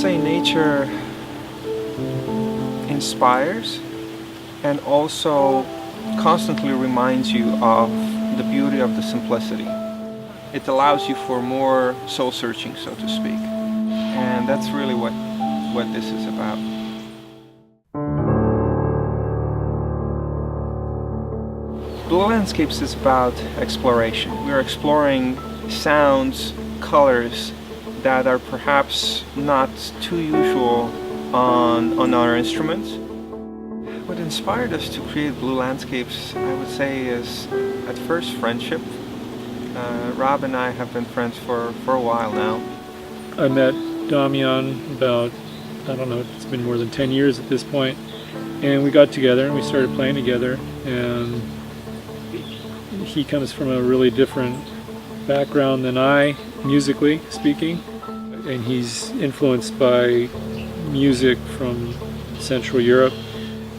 say nature inspires and also constantly reminds you of the beauty of the simplicity. It allows you for more soul searching, so to speak. And that's really what this is about. Blue Landscapes is about exploration. We're exploring sounds, colors that are perhaps not too usual on our instruments. What inspired us to create Blue Landscapes, I would say, is at first friendship. Rob and I have been friends for a while now. I met Damjan about, I don't know, it's been more than 10 years at this point, and we got together and we started playing together, and he comes from a really different background than I, musically speaking, and he's influenced by music from Central Europe,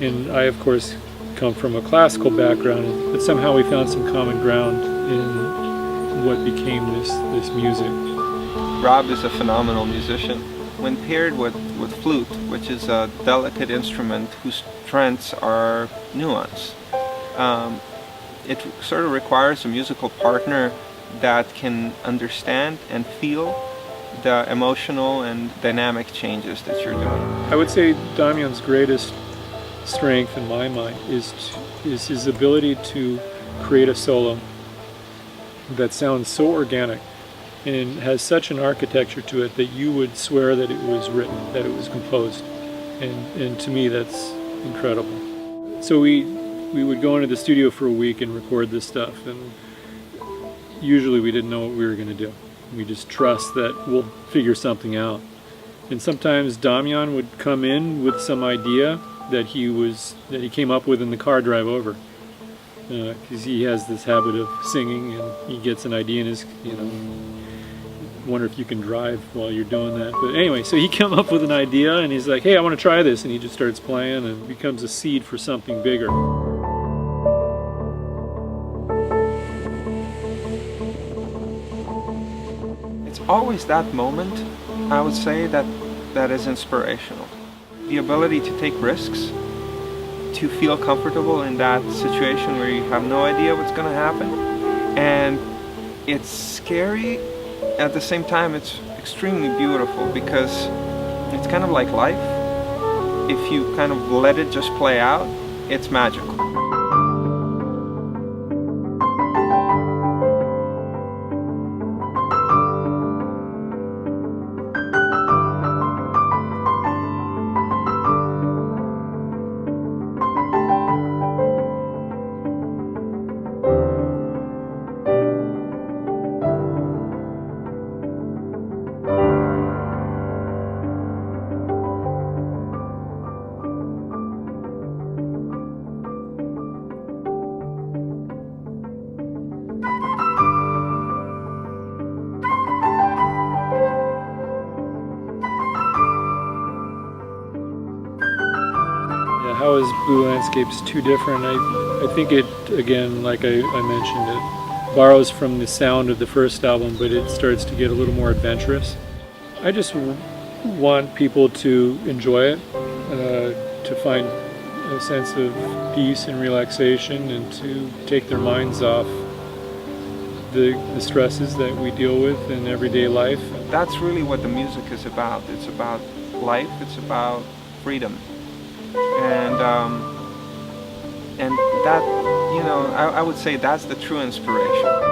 and I of course come from a classical background, but somehow we found some common ground in what became this music. Rob is a phenomenal musician. When paired with flute, which is a delicate instrument whose strengths are nuanced, it sort of requires a musical partner that can understand and feel the emotional and dynamic changes that you're doing. I would say Damjan's greatest strength in my mind is his ability to create a solo that sounds so organic and has such an architecture to it that you would swear that it was written, that it was composed. And to me that's incredible. So we would go into the studio for a week and record this stuff, and usually we didn't know what we were going to do. We just trust that we'll figure something out. And sometimes Damjan would come in with some idea that he came up with in the car drive over, because he has this habit of singing, and he gets an idea in his, wonder if you can drive while you're doing that. But anyway, so he came up with an idea and he's like, hey, I want to try this, and he just starts playing and it becomes a seed for something bigger. It's always that moment, I would say, that is inspirational. The ability to take risks, to feel comfortable in that situation where you have no idea what's going to happen. And it's scary, at the same time it's extremely beautiful, because it's kind of like life. If you kind of let it just play out, it's magical. How is Blue Landscapes too different? I think it, again, like I mentioned, it borrows from the sound of the first album, but it starts to get a little more adventurous. I just want people to enjoy it, to find a sense of peace and relaxation, and to take their minds off the stresses that we deal with in everyday life. That's really what the music is about. It's about life, it's about freedom. And that, I would say that's the true inspiration.